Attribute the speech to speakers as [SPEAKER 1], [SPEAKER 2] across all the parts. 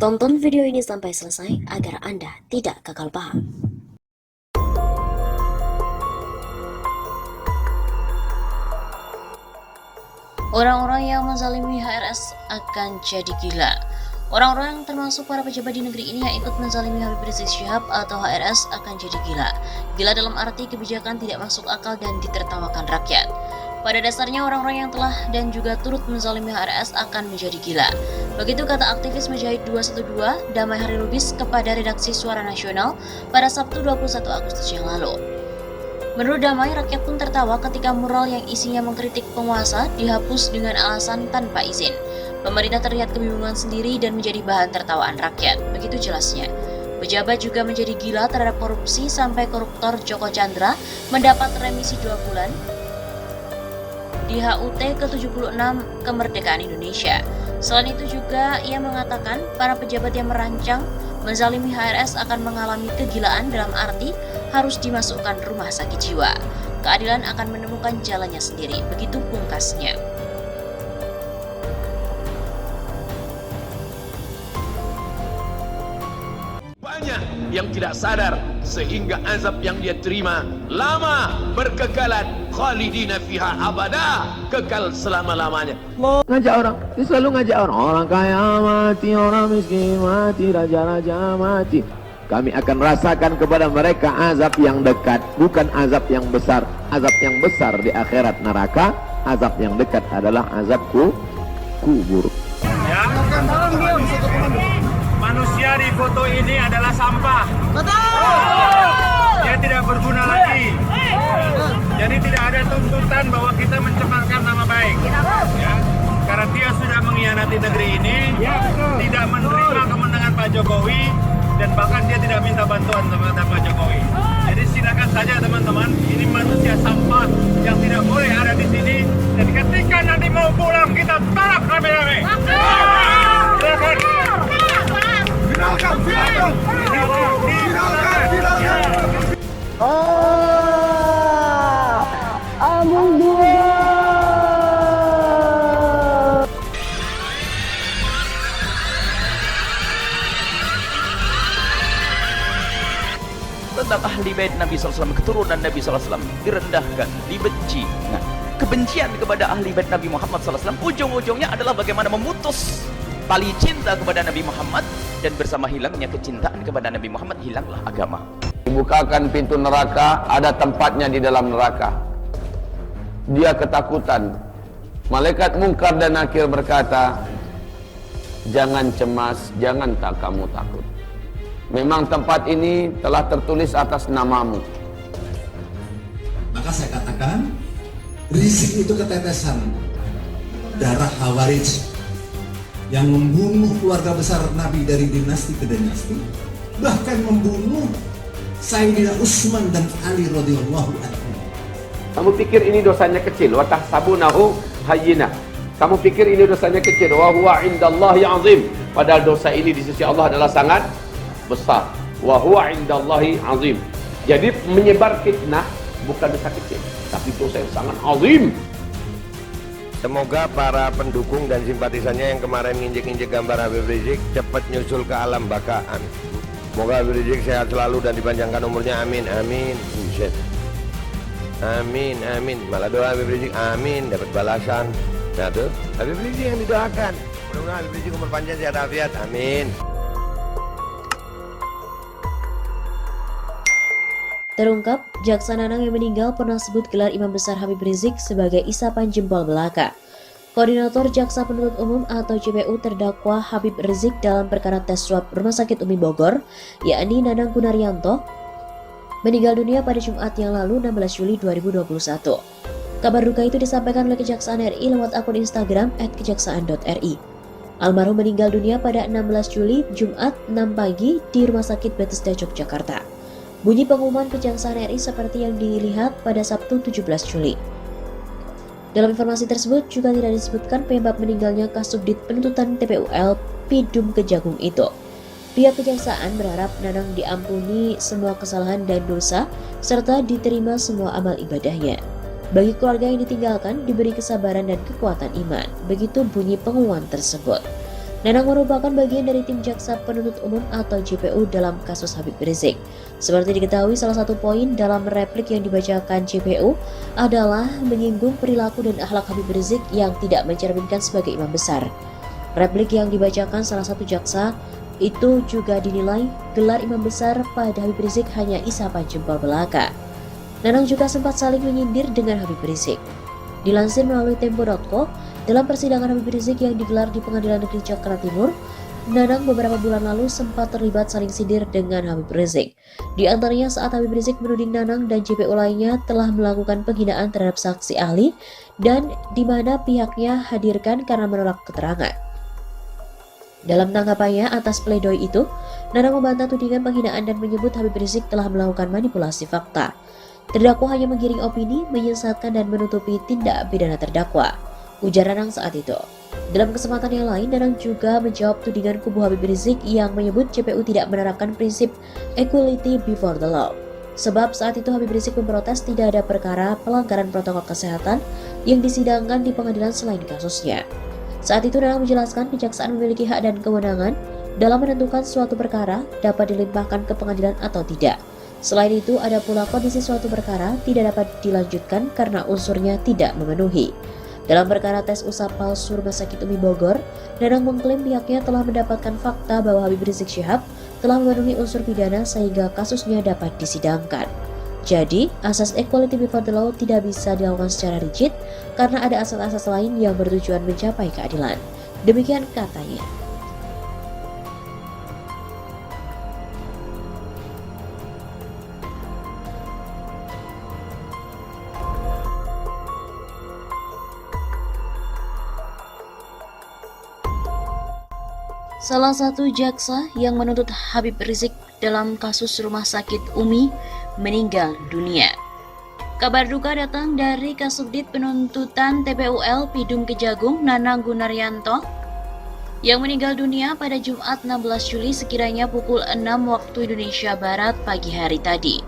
[SPEAKER 1] Tonton video ini sampai selesai agar Anda tidak gagal paham. Orang-orang yang menzalimi HRS akan jadi gila. Orang-orang yang termasuk para pejabat di negeri ini yang ikut menzalimi Habib Rizik Syihab atau HRS akan jadi gila. Gila dalam arti kebijakan tidak masuk akal dan ditertawakan rakyat. Pada dasarnya orang-orang yang telah dan juga turut menzalimi HRS akan menjadi gila. Begitu kata aktivis Mujahid 212 Damai Hari Lubis kepada redaksi Suara Nasional pada Sabtu 21 Agustus yang lalu. Menurut Damai, rakyat pun tertawa ketika mural yang isinya mengkritik penguasa dihapus dengan alasan tanpa izin. Pemerintah terlihat kebingungan sendiri dan menjadi bahan tertawaan rakyat. Begitu jelasnya. Pejabat juga menjadi gila terhadap korupsi sampai koruptor Joko Chandra mendapat remisi 2 bulan di HUT ke-76 kemerdekaan Indonesia. Selain itu juga ia mengatakan para pejabat yang merancang menzalimi HRS akan mengalami kegilaan dalam arti harus dimasukkan rumah sakit jiwa. Keadilan akan menemukan jalannya sendiri, begitu pungkasnya.
[SPEAKER 2] Banyak yang tidak sadar sehingga azab yang dia terima lama, berkekalan, khalidina fiha abada, kekal selama-lamanya.
[SPEAKER 3] Ngajak orang, dia selalu ngajak orang kaya mati, orang miskin mati, raja-raja mati. Kami akan rasakan kepada mereka azab yang dekat, bukan azab yang besar. Azab yang besar di akhirat neraka, azab yang dekat adalah azab kubur.
[SPEAKER 4] Ya, manusia di foto ini adalah sampah. Dia tidak berguna lagi. Jadi tidak ada tuntutan bahwa kita mencemarkan nama baik. Ya, karena dia sudah mengkhianati negeri ini, tidak menerima kemenangan Pak Jokowi, dan bahkan dia tidak minta bantuan kepada Pak Jokowi. Jadi silakan saja teman-teman, ini manusia sampah yang tidak boleh ada di sini. Dan ketika nanti mau pulang kita tolak rame-rame. Silakan.
[SPEAKER 5] Tentang ahli bait Nabi SAW, keturunan Nabi SAW direndahkan, dibenci. Nah, kebencian kepada ahli bait Nabi Muhammad SAW ujung-ujungnya adalah bagaimana memutus tali cinta kepada Nabi Muhammad, dan bersama hilangnya kecintaan kepada Nabi Muhammad hilanglah agama.
[SPEAKER 3] Dibukakan pintu neraka, ada tempatnya di dalam neraka. Dia ketakutan. Malaikat Mungkar dan Nakir berkata, jangan cemas, jangan tak kamu takut. Memang tempat ini telah tertulis atas namamu.
[SPEAKER 6] Maka saya katakan, Rizik itu ketetesan darah Khawarij yang membunuh keluarga besar Nabi dari dinasti ke dinasti, bahkan membunuh Sayyidina Utsman dan Ali radhiyallahu anhu.
[SPEAKER 3] Kamu pikir ini dosanya kecil, wa tahsabunahu hayyina. Kamu pikir ini dosanya kecil, wa huwa indallahi azim. Padahal dosa ini di sisi Allah adalah sangat besar. Wa huwa indallahi azim. Jadi menyebar fitnah bukan dosa kecil, tapi dosa yang sangat azim.
[SPEAKER 7] Semoga para pendukung dan simpatisannya yang kemarin nginjek-injek gambar Habib Rizik cepat nyusul ke alam bakaan. Semoga Habib Rizik sehat selalu dan dipanjangkan umurnya, amin, amin. Amin, amin. Malah doa Habib Rizik, amin, dapat balasan. Nah tuh, Habib Rizik yang didoakan. Mudah-mudahan Habib Rizik umur panjang sehat afiat, amin.
[SPEAKER 1] Terungkap, Jaksa Nanang yang meninggal pernah sebut gelar Imam Besar Habib Rizik sebagai isapan jempol belaka. Koordinator Jaksa Penuntut Umum atau JPU terdakwa Habib Rizik dalam perkara tes swab Rumah Sakit Umi Bogor, yakni Nanang Gunaryanto, meninggal dunia pada Jumat yang lalu 16 Juli 2021. Kabar duka itu disampaikan oleh Kejaksaan RI lewat akun Instagram @kejaksaan.ri. Almarhum meninggal dunia pada 16 Juli Jumat 6 pagi di Rumah Sakit Bethesda Yogyakarta. Bunyi pengumuman Kejaksaan RI seperti yang dilihat pada Sabtu 17 Juli. Dalam informasi tersebut juga tidak disebutkan penyebab meninggalnya Kasubdit Penuntutan TPUL Pidum Kejagung itu. Pihak Kejaksaan berharap Nanang diampuni semua kesalahan dan dosa serta diterima semua amal ibadahnya. Bagi keluarga yang ditinggalkan diberi kesabaran dan kekuatan iman. Begitu bunyi pengumuman tersebut. Nanang merupakan bagian dari tim jaksa penuntut umum atau JPU dalam kasus Habib Rizik. Seperti diketahui, salah satu poin dalam replik yang dibacakan JPU adalah menyinggung perilaku dan akhlak Habib Rizik yang tidak mencerminkan sebagai imam besar. Replik yang dibacakan salah satu jaksa itu juga dinilai gelar imam besar pada Habib Rizik hanya isapan jempol belaka. Nanang juga sempat saling menyindir dengan Habib Rizik. Dilansir melalui Tempo.co, dalam persidangan Habib Rizik yang digelar di Pengadilan Negeri Jakarta Timur, Nanang beberapa bulan lalu sempat terlibat saling sindir dengan Habib Rizik. Di antaranya saat Habib Rizik menuding Nanang dan JPU lainnya telah melakukan penghinaan terhadap saksi ahli dan di mana pihaknya hadirkan karena menolak keterangan. Dalam tanggapannya atas pledoi itu, Nanang membantah tudingan penghinaan dan menyebut Habib Rizik telah melakukan manipulasi fakta. Terdakwa hanya menggiring opini, menyesatkan dan menutupi tindak pidana terdakwa, ujar Nanang saat itu. Dalam kesempatan yang lain, Nanang juga menjawab tudingan kubu Habib Rizik yang menyebut JPU tidak menerapkan prinsip equality before the law. Sebab saat itu Habib Rizik memprotes tidak ada perkara pelanggaran protokol kesehatan yang disidangkan di pengadilan selain kasusnya. Saat itu Nanang menjelaskan kejaksaan memiliki hak dan kewenangan dalam menentukan suatu perkara dapat dilimpahkan ke pengadilan atau tidak. Selain itu, ada pula kondisi suatu perkara tidak dapat dilanjutkan karena unsurnya tidak memenuhi. Dalam perkara tes usap palsu Rumah Sakit Umi Bogor, Nanang mengklaim pihaknya telah mendapatkan fakta bahwa Habib Rizik Syihab telah memenuhi unsur pidana sehingga kasusnya dapat disidangkan. Jadi, asas equality before the law tidak bisa dilakukan secara rigid karena ada asas-asas lain yang bertujuan mencapai keadilan. Demikian katanya. Salah satu jaksa yang menuntut Habib Rizik dalam kasus Rumah Sakit Umi meninggal dunia. Kabar duka datang dari Kasubdit Penuntutan TPUL Pidum Kejagung Nanang Gunaryanto yang meninggal dunia pada Jumat 16 Juli sekiranya pukul 6 waktu Indonesia Barat pagi hari tadi.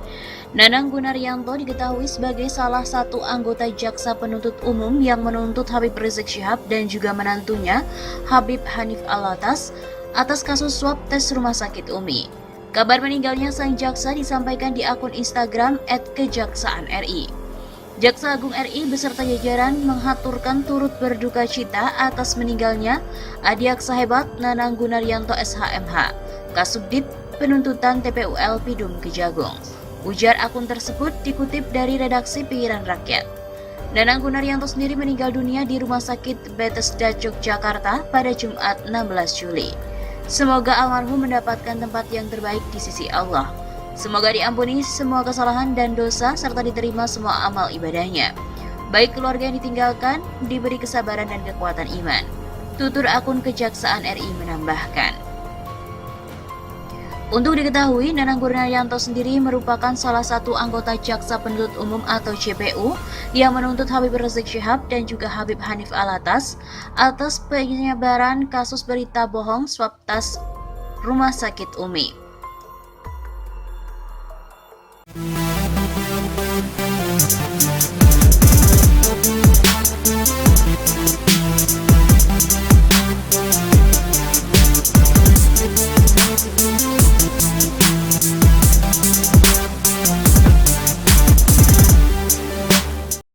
[SPEAKER 1] Nanang Gunaryanto diketahui sebagai salah satu anggota jaksa penuntut umum yang menuntut Habib Rizik Syihab dan juga menantunya Habib Hanif Alatas atas kasus swab tes Rumah Sakit Umi. Kabar meninggalnya sang jaksa disampaikan di akun Instagram @kejaksaan_ri. Jaksa Agung RI beserta jajaran menghaturkan turut berduka cita atas meninggalnya adiaksa hebat Nanang Gunaryanto SHMH, Kasubdit Penuntutan TPUL Pidum Kejagung. Ujar akun tersebut dikutip dari redaksi Pikiran Rakyat. Nanang Gunaryanto sendiri meninggal dunia di Rumah Sakit Bethesda Yogyakarta pada Jumat 16 Juli. Semoga almarhum mendapatkan tempat yang terbaik di sisi Allah. Semoga diampuni semua kesalahan dan dosa serta diterima semua amal ibadahnya. Baik keluarga yang ditinggalkan, diberi kesabaran dan kekuatan iman. Tutur akun Kejaksaan RI menambahkan. Untuk diketahui, Nanang Gunaryanto sendiri merupakan salah satu anggota Jaksa Penuntut Umum atau JPU yang menuntut Habib Rizik Syihab dan juga Habib Hanif Alatas atas penyebaran kasus berita bohong swab tes Rumah Sakit Umi.